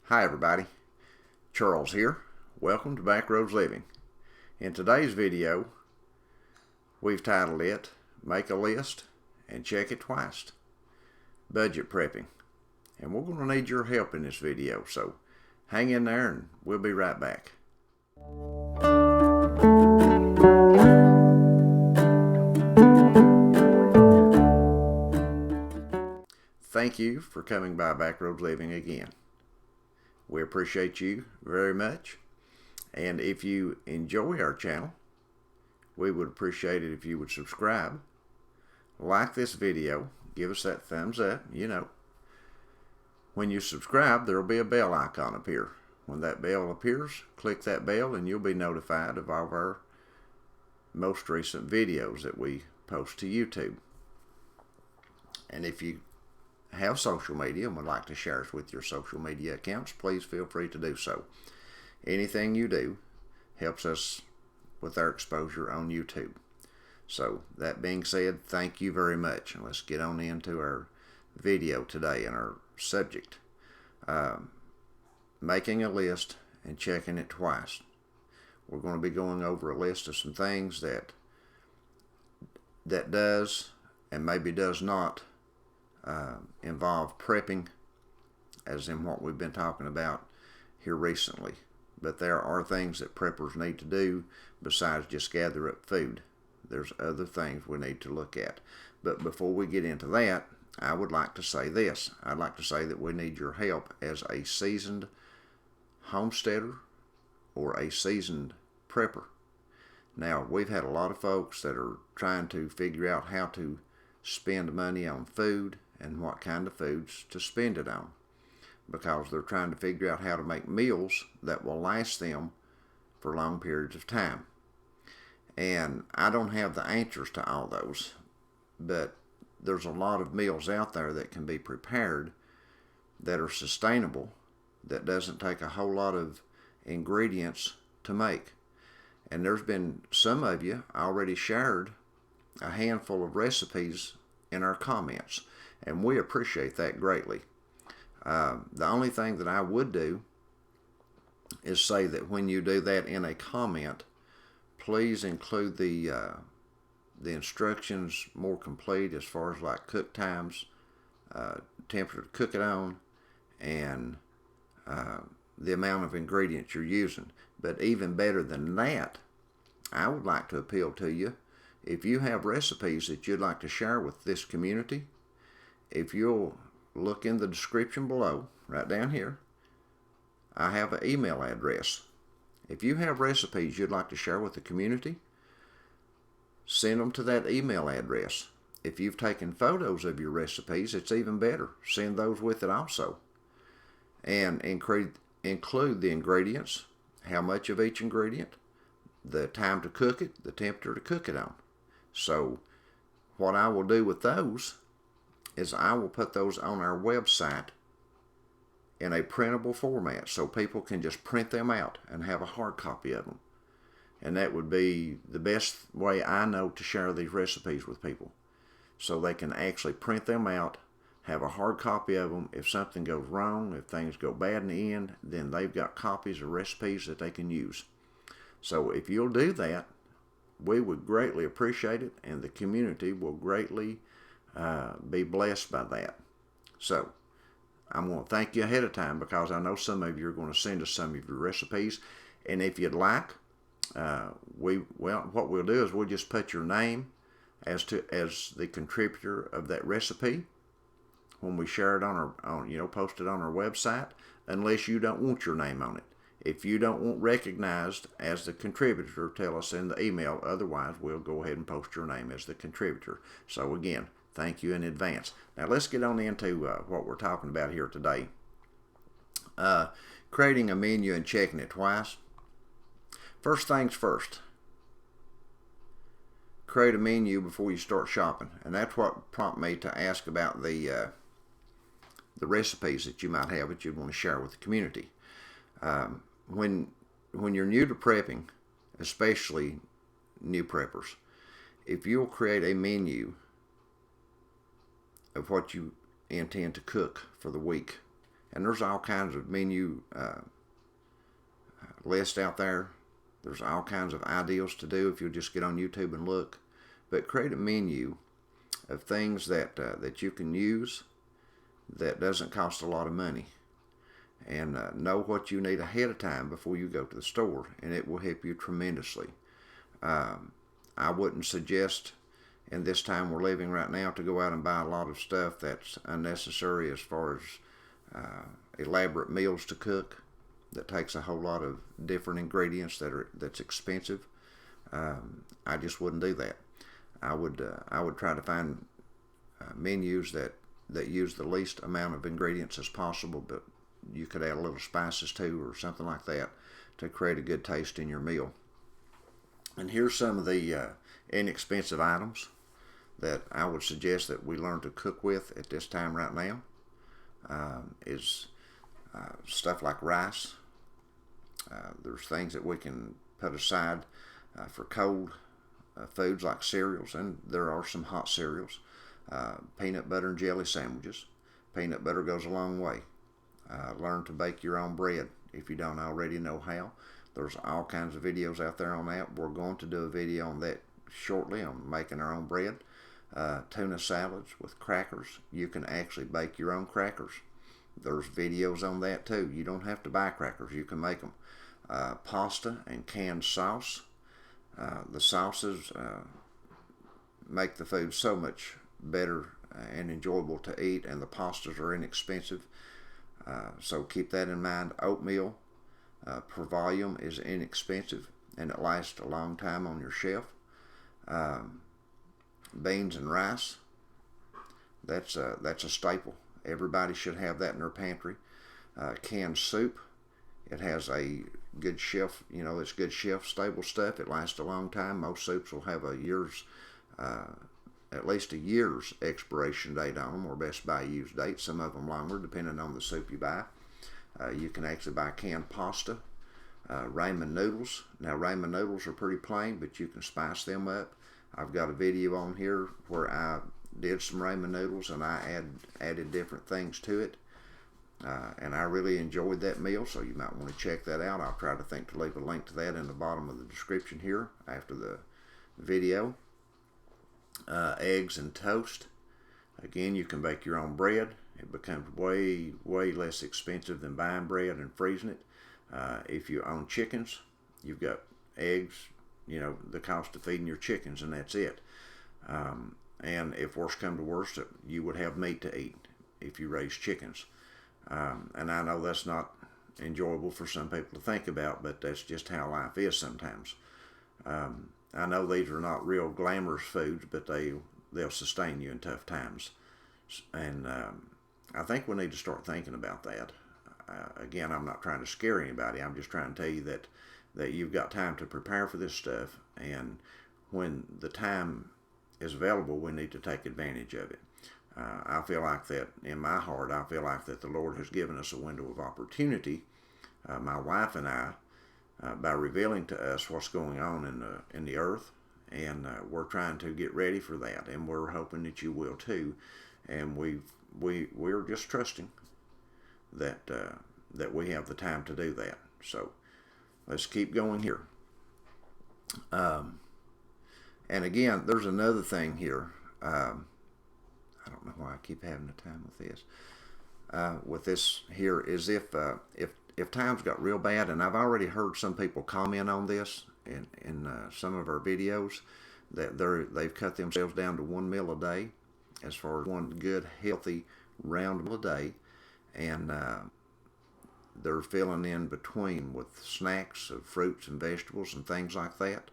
Hi everybody, Charles here. Welcome to Backroads Living. In today's video, we've titled it, Make a List and Check It Twice. Budget prepping. And we're going to need your help in this video, so hang in there and we'll be right back. Thank you for coming by Backroads Living again. We appreciate you very much. And if you enjoy our channel, we would appreciate it if you would subscribe, like this video, give us that thumbs up. When you subscribe, there will be a bell icon up here. When that bell appears, click that bell and you'll be notified of all of our most recent videos that we post to YouTube. And if you have social media and would like to share us with your social media accounts, please feel free to do so. Anything you do helps us with our exposure on YouTube. So that being said, thank you very much, and let's get on into our video today and our subject, making a list and checking it twice. We're going to be going over a list of some things that does and maybe does not involve prepping, as in what we've been talking about here recently. But there are things that preppers need to do besides just gather up food. There's other things we need to look at. But before we get into that, I would like to say this. I'd like to say that we need your help as a seasoned homesteader or a seasoned prepper. Now, we've had a lot of folks that are trying to figure out how to spend money on food and what kind of foods to spend it on, because they're trying to figure out how to make meals that will last them for long periods of time. And I don't have the answers to all those, but there's a lot of meals out there that can be prepared that are sustainable, that doesn't take a whole lot of ingredients to make. And there's been some of you already shared a handful of recipes in our comments, and we appreciate that greatly. The only thing that I would do is say that when you do that in a comment, please include the instructions more complete as far as like cook times, temperature to cook it on, and the amount of ingredients you're using. But even better than that, I would like to appeal to you. If you have recipes that you'd like to share with this community, if you'll look in the description below, right down here, I have an email address. If you have recipes you'd like to share with the community, send them to that email address. If you've taken photos of your recipes, it's even better. Send those with it also. And include the ingredients, how much of each ingredient, the time to cook it, the temperature to cook it on. So what I will do with those is I will put those on our website in a printable format so people can just print them out and have a hard copy of them. And that would be the best way I know to share these recipes with people, so they can actually print them out, have a hard copy of them. If something goes wrong, if things go bad in the end, then they've got copies of recipes that they can use. So if you'll do that, we would greatly appreciate it, and the community will greatly be blessed by that. So I'm going to thank you ahead of time, because I know some of you are going to send us some of your recipes. And if you'd like, what we'll do is we'll just put your name as the contributor of that recipe when we share it post it on our website, unless you don't want your name on it. If you don't want recognized as the contributor, tell us in the email. Otherwise, we'll go ahead and post your name as the contributor. So again, thank you in advance. Now let's get on into what we're talking about here today. Creating a menu and checking it twice. First things first. Create a menu before you start shopping. And that's what prompted me to ask about the recipes that you might have that you'd want to share with the community. When you're new to prepping, especially new preppers, if you'll create a menu of what you intend to cook for the week, And there's all kinds of menu lists out there. There's all kinds of ideas to do if you'll just get on YouTube and look. But create a menu of things that you can use that doesn't cost a lot of money. And know what you need ahead of time before you go to the store, and it will help you tremendously. I wouldn't suggest in this time we're living right now to go out and buy a lot of stuff that's unnecessary as far as elaborate meals to cook that takes a whole lot of different ingredients that's expensive. I just wouldn't do that. I would try to find menus that use the least amount of ingredients as possible, but you could add a little spices too or something like that to create a good taste in your meal. And here's some of the inexpensive items that I would suggest that we learn to cook with at this time right now. Is stuff like rice. There's things that we can put aside for cold foods like cereals, and there are some hot cereals. Peanut butter and jelly sandwiches. Peanut butter goes a long way. Learn to bake your own bread if you don't already know how. There's all kinds of videos out there on that. We're going to do a video on that shortly on making our own bread. Tuna salads with crackers. You can actually bake your own crackers. There's videos on that too. You don't have to buy crackers. You can make them. Pasta and canned sauce. The sauces make the food so much better and enjoyable to eat, and the pastas are inexpensive. So keep that in mind. Oatmeal per volume is inexpensive, and it lasts a long time on your shelf. Beans and rice. That's a staple. Everybody should have that in their pantry. Canned soup. It has a good shelf. It's good shelf stable stuff. It lasts a long time. Most soups will have at least a year's expiration date on them, or best by use date. Some of them longer, depending on the soup you buy. You can actually buy canned pasta. Ramen noodles. Now, ramen noodles are pretty plain, but you can spice them up. I've got a video on here where I did some ramen noodles and I added different things to it. And I really enjoyed that meal, so you might want to check that out. I'll try to think to leave a link to that in the bottom of the description here after the video. Eggs and toast. Again, you can bake your own bread. It becomes way, way less expensive than buying bread and freezing it. If you own chickens, you've got eggs, the cost of feeding your chickens, and that's it. And if worse come to worse, you would have meat to eat if you raise chickens. And I know that's not enjoyable for some people to think about, but that's just how life is sometimes. I know these are not real glamorous foods, but they'll sustain you in tough times. And I think we need to start thinking about that. Again, I'm not trying to scare anybody. I'm just trying to tell you that you've got time to prepare for this stuff, and when the time is available, we need to take advantage of it. I feel like that in my heart. I feel like that the Lord has given us a window of opportunity, my wife and I, by revealing to us what's going on in the earth, and we're trying to get ready for that, and we're hoping that you will too. And we're just trusting that we have the time to do that. So let's keep going here. And again, there's another thing here. I don't know why I keep having a time with this. With this here is if times got real bad, and I've already heard some people comment on this in some of our videos, that they've cut themselves down to one meal a day, as far as one good, healthy, round meal a day, and they're filling in between with snacks of fruits and vegetables and things like that.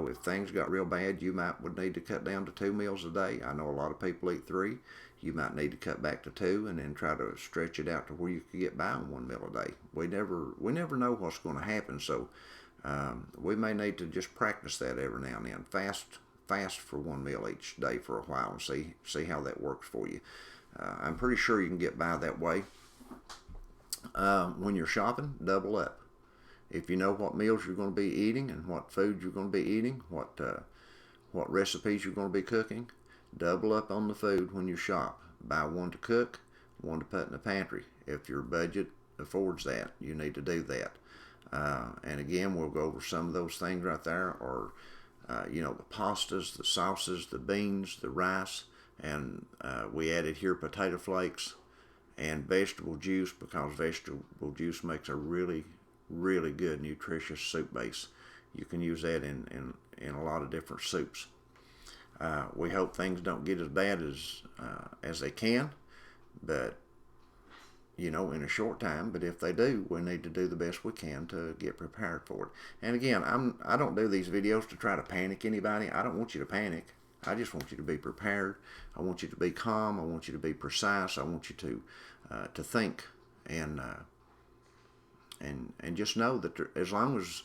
If things got real bad, you would need to cut down to 2 meals a day. I know a lot of people eat 3. You might need to cut back to 2 and then try to stretch it out to where you could get by on 1 meal a day. We never know what's going to happen, so we may need to just practice that every now and then. Fast for 1 meal each day for a while and see how that works for you. I'm pretty sure you can get by that way. When you're shopping, double up. If you know what meals you're going to be eating and what food you're going to be eating, what recipes you're going to be cooking, double up on the food when you shop. Buy one to cook, one to put in the pantry. If your budget affords that, you need to do that. And again, we'll go over some of those things right there, or the pastas, the sauces, the beans, the rice, and we added here potato flakes and vegetable juice, because vegetable juice makes a really, really good nutritious soup base. You can use that in a lot of different soups. We hope things don't get as bad as they can, but in a short time. But if they do, we need to do the best we can to get prepared for it. And again, I don't do these videos to try to panic anybody. I don't want you to panic. I just want you to be prepared. I want you to be calm. I want you to be precise. I want you to think and just know that as long as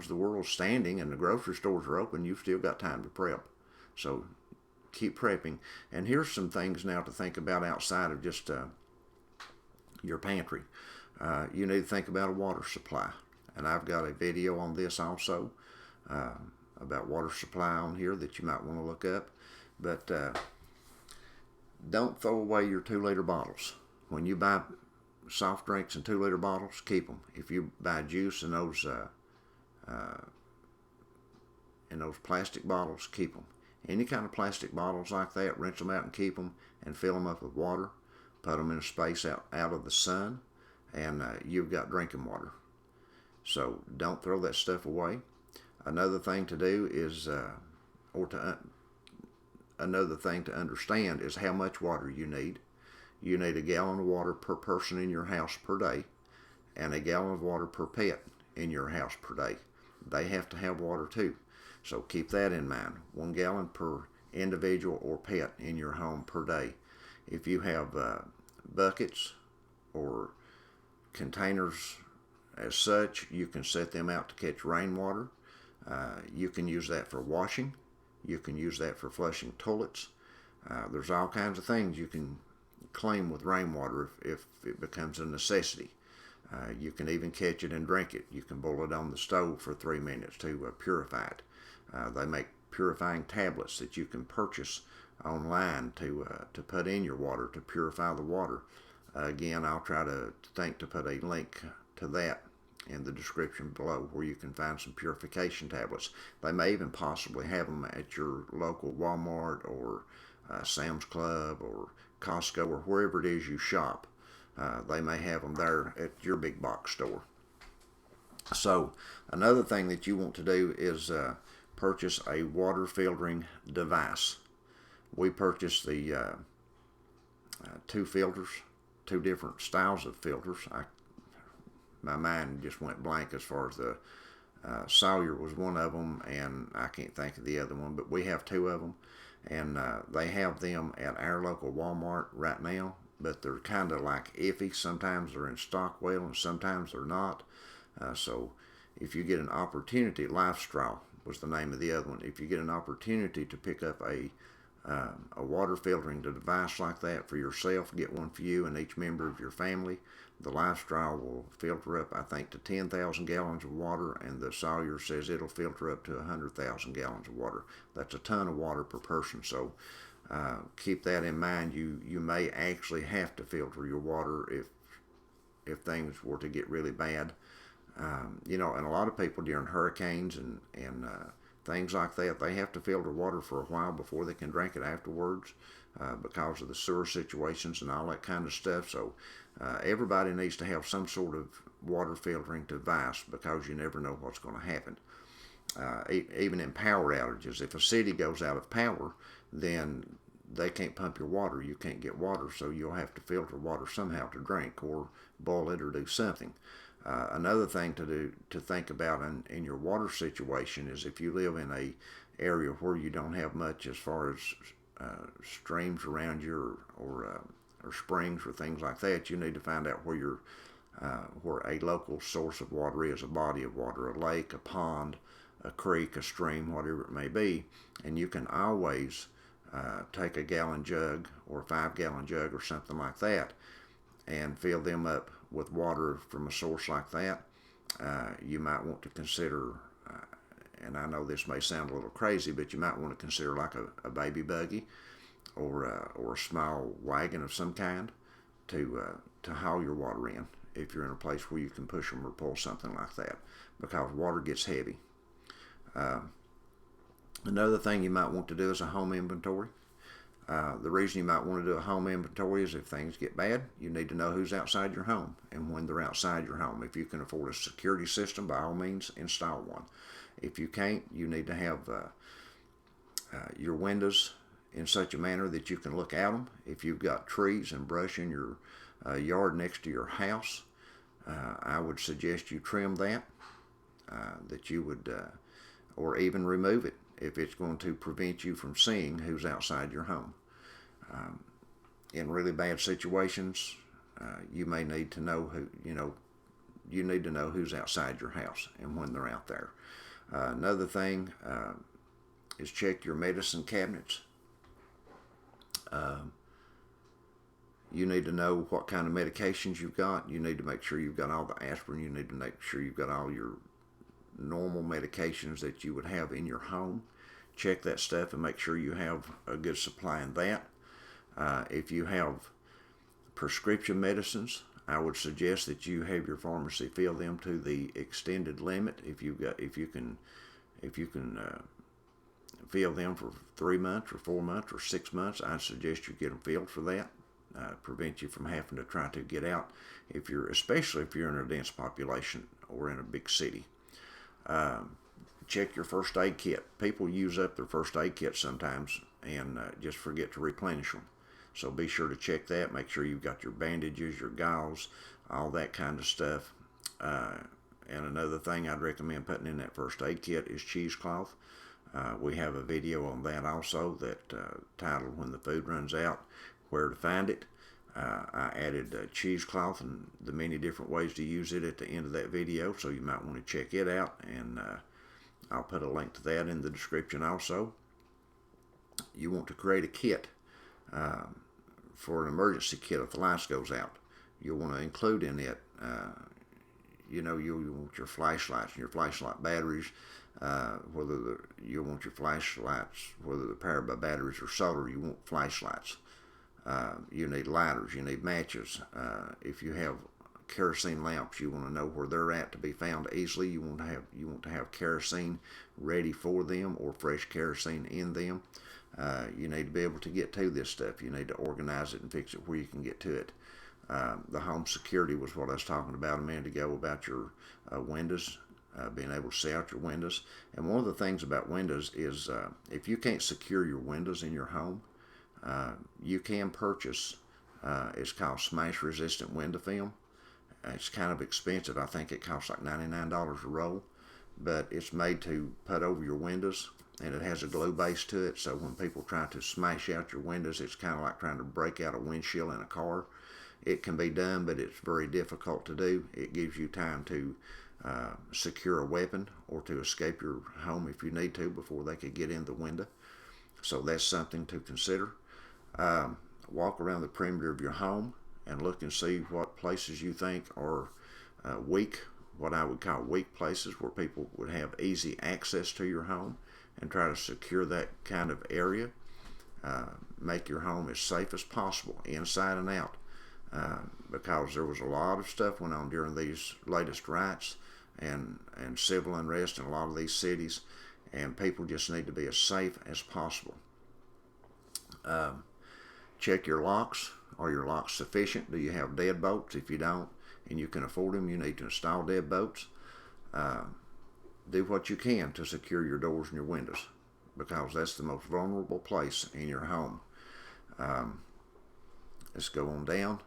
the world's standing and the grocery stores are open, you've still got time to prep. So keep prepping. And here's some things now to think about outside of just your pantry. You need to think about a water supply, and I've got a video on this also about water supply on here that you might want to look up. But don't throw away your 2-liter bottles. When you buy soft drinks in 2-liter bottles, keep them. If you buy juice in those plastic bottles, keep them. Any kind of plastic bottles like that, rinse them out and keep them, and fill them up with water. Put them in a space out of the sun, and you've got drinking water. So don't throw that stuff away. Another thing to do is, another thing to understand is how much water you need. You need a gallon of water per person in your house per day, and a gallon of water per pet in your house per day. They have to have water too. So keep that in mind. 1 gallon per individual or pet in your home per day. If you have buckets or containers as such, you can set them out to catch rainwater. You can use that for washing. You can use that for flushing toilets. There's all kinds of things you can clean with rainwater if it becomes a necessity. You can even catch it and drink it. You can boil it on the stove for 3 minutes to purify it. They make purifying tablets that you can purchase online to put in your water to purify the water. Again, I'll try to put a link to that in the description below, where you can find some purification tablets. They may even possibly have them at your local Walmart or Sam's Club or Costco or wherever it is you shop. They may have them there at your big box store. So another thing that you want to do is purchase a water filtering device. We purchased the 2 filters, 2 different styles of filters. My mind just went blank as far as the Sawyer was one of them, and I can't think of the other one, but we have 2 of them, and they have them at our local Walmart right now, but they're kind of like iffy. Sometimes they're in stock well, and sometimes they're not. So if you get an opportunity, LifeStraw was the name of the other one. If you get an opportunity to pick up a water filtering device like that for yourself, get one for you and each member of your family. The LifeStraw will filter up, I think, to 10,000 gallons of water, and the Sawyer says it'll filter up to 100,000 gallons of water. That's a ton of water per person, so keep that in mind. You may actually have to filter your water if things were to get really bad. And a lot of people during hurricanes and things like that, they have to filter water for a while before they can drink it afterwards because of the sewer situations and all that kind of stuff. So everybody needs to have some sort of water filtering device, because you never know what's going to happen. Even in power outages, if a city goes out of power, then they can't pump your water. You can't get water, so you'll have to filter water somehow to drink, or boil it, or do something. Another thing to think about in your water situation is if you live in a area where you don't have much as far as streams around you, or springs or things like that, you need to find out where a local source of water is, a body of water, a lake, a pond, a creek, a stream, whatever it may be. And you can always take a gallon jug or a 5-gallon jug or something like that and fill them up with water from a source like that. You might want to consider, and I know this may sound a little crazy, but you might want to consider like a baby buggy or a small wagon of some kind to haul your water in if you're in a place where you can push them or pull something like that, because water gets heavy. Another thing you might want to do is a home inventory. The reason you might want to do a home inventory is if things get bad, you need to know who's outside your home and when they're outside your home. If you can afford a security system, by all means, install one. If you can't, you need to have your windows in such a manner that you can look out them. If you've got trees and brush in your yard next to your house, I would suggest you trim that, that you would, or even remove it if it's going to prevent you from seeing who's outside your home. In really bad situations, you may need to know you need to know who's outside your house and when they're out there. Another thing is check your medicine cabinets. You need to know what kind of medications you've got. You need to make sure you've got all the aspirin. You need to make sure you've got all your normal medications that you would have in your home. Check that stuff and make sure you have a good supply in that. If you have prescription medicines, I would suggest that you have your pharmacy fill them to the extended limit. If you can fill them for 3 months or 4 months or 6 months, I'd suggest you get them filled for that. Prevent you from having to try to get out, especially if you're in a dense population or in a big city. Check your first aid kit. People use up their first aid kit sometimes and just forget to replenish them. So be sure to check that. Make sure you've got your bandages, your gauze, all that kind of stuff. And another thing I'd recommend putting in that first aid kit is cheesecloth. We have a video on that also, that titled "When the Food Runs Out, Where to Find It." I added cheesecloth and the many different ways to use it at the end of that video, so you might want to check it out, and I'll put a link to that in the description also. You want to create a kit for an emergency kit if the lights goes out. You'll want to include in it, you want your flashlights and your flashlight batteries, you want your flashlights, whether they're powered by batteries or solar, you want flashlights. You need lighters, you need matches. If you have kerosene lamps, you want to know where they're at to be found easily. You want to have kerosene ready for them, or fresh kerosene in them. You need to be able to get to this stuff. You need to organize it and fix it where you can get to it. The home security was what I was talking about a minute ago, about your windows, being able to see out your windows. And one of the things about windows is if you can't secure your windows in your home, you can purchase, it's called smash resistant window film. It's kind of expensive. I think it costs like $99 a roll, but it's made to put over your windows, and it has a glue base to it, so when people try to smash out your windows, it's kind of like trying to break out a windshield in a car. It can be done, but it's very difficult to do. It gives you time to secure a weapon or to escape your home if you need to before they could get in the window. So that's something to consider. Walk around the perimeter of your home and look and see what places you think are weak, what I would call weak places, where people would have easy access to your home, and try to secure that kind of area. Make your home as safe as possible, inside and out, because there was a lot of stuff went on during these latest riots and civil unrest in a lot of these cities, and people just need to be as safe as possible. Check your locks. Are your locks sufficient? Do you have deadbolts? If you don't, and you can afford them, you need to install deadbolts. Do what you can to secure your doors and your windows, because that's the most vulnerable place in your home. Let's go on down.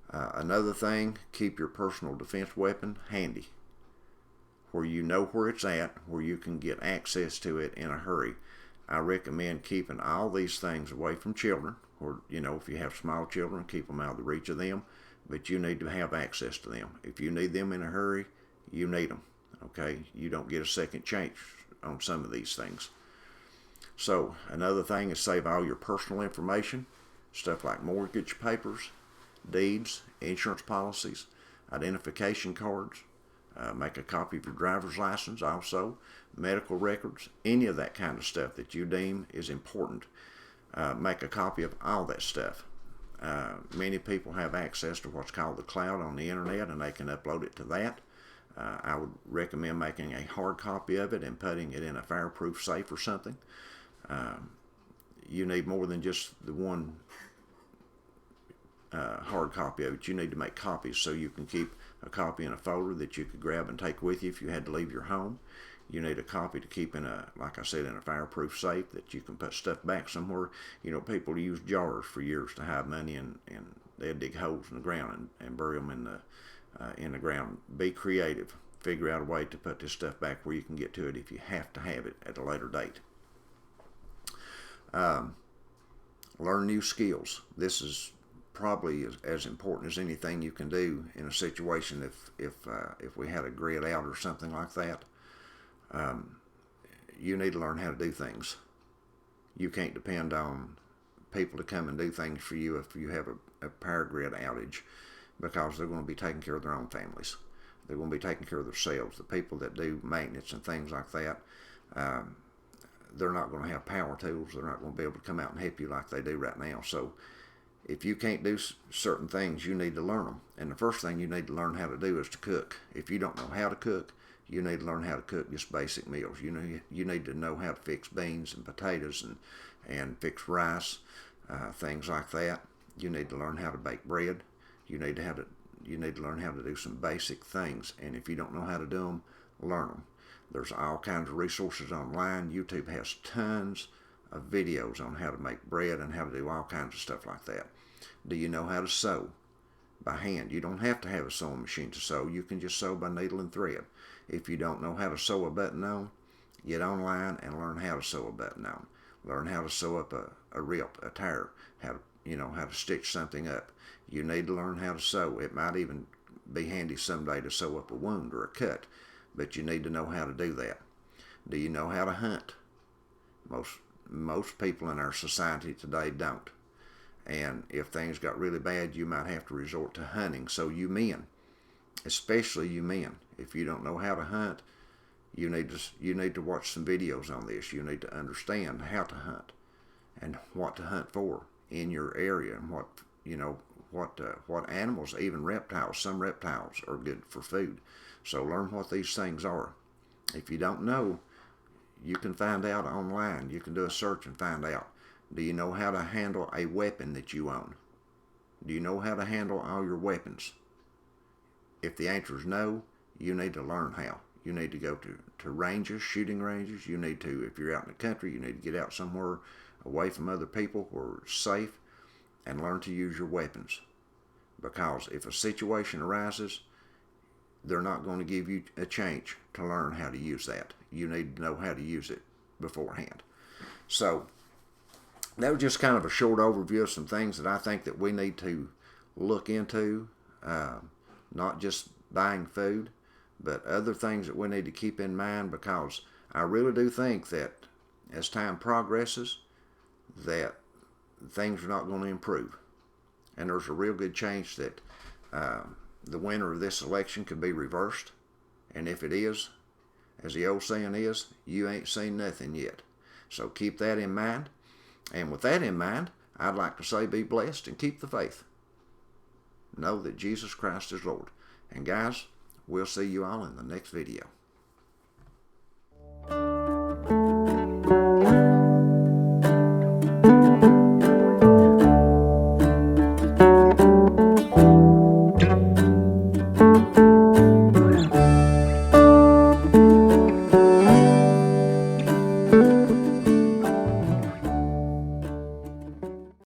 Another thing, keep your personal defense weapon handy, where you know where it's at, where you can get access to it in a hurry. I recommend keeping all these things away from children, or, if you have small children, keep them out of the reach of them, but you need to have access to them. If you need them in a hurry, you need them, okay? You don't get a second chance on some of these things. So another thing is save all your personal information, stuff like mortgage papers, deeds, insurance policies, identification cards. Make a copy of your driver's license also, medical records, any of that kind of stuff that you deem is important. Make a copy of all that stuff. Many people have access to what's called the cloud on the internet, and they can upload it to that. I would recommend making a hard copy of it and putting it in a fireproof safe or something. You need more than just the one hard copy of it. You need to make copies so you can keep a copy in a folder that you could grab and take with you if you had to leave your home. You need a copy to keep in a, like I said, in a fireproof safe that you can put stuff back somewhere. You know, people use jars for years to hide money, and they'd dig holes in the ground and bury them in the ground. Be creative. Figure out a way to put this stuff back where you can get to it if you have to have it at a later date. Learn new skills. This is probably as important as anything you can do in a situation if we had a grid out or something like that. You need to learn how to do things. You can't depend on people to come and do things for you if you have a power grid outage, because they're going to be taking care of their own families. They're going to be taking care of themselves. The people that do maintenance and things like that, they're not going to have power tools. They're not going to be able to come out and help you like they do right now. So if you can't do certain things, you need to learn them. And the first thing you need to learn how to do is to cook. If you don't know how to cook, you need to learn how to cook just basic meals. You need to know how to fix beans and potatoes and fix rice, things like that. You need to learn how to bake bread. You need to learn how to do some basic things. And if you don't know how to do them, learn them. There's all kinds of resources online. YouTube has tons of videos on how to make bread and how to do all kinds of stuff like that. Do you know how to sew by hand? You don't have to have a sewing machine to sew. You can just sew by needle and thread. If you don't know how to sew a button on, get online and learn how to sew a button on. Learn how to sew up a rip, a tear, how to stitch something up. You need to learn how to sew. It might even be handy someday to sew up a wound or a cut, but you need to know how to do that. Do you know how to hunt? Most people in our society today don't. And if things got really bad, you might have to resort to hunting. So you men, especially you men, if you don't know how to hunt, you need to watch some videos on this. You need to understand how to hunt and what to hunt for in your area, and what animals, even reptiles. Some reptiles are good for food. So learn what these things are. If you don't know, you can find out online. You can do a search and find out. Do you know how to handle a weapon that you own? Do you know how to handle all your weapons? If the answer is no, you need to learn how. You need to go to ranges, shooting ranges. You need to, if you're out in the country, you need to get out somewhere away from other people where it's safe and learn to use your weapons. Because if a situation arises, they're not going to give you a chance to learn how to use that. You need to know how to use it beforehand. So that was just kind of a short overview of some things that I think that we need to look into, not just buying food, but other things that we need to keep in mind, because I really do think that as time progresses, that things are not going to improve. And there's a real good chance that the winner of this election could be reversed. And if it is, as the old saying is, you ain't seen nothing yet. So keep that in mind. And with that in mind, I'd like to say be blessed and keep the faith. Know that Jesus Christ is Lord. And guys, we'll see you all in the next video.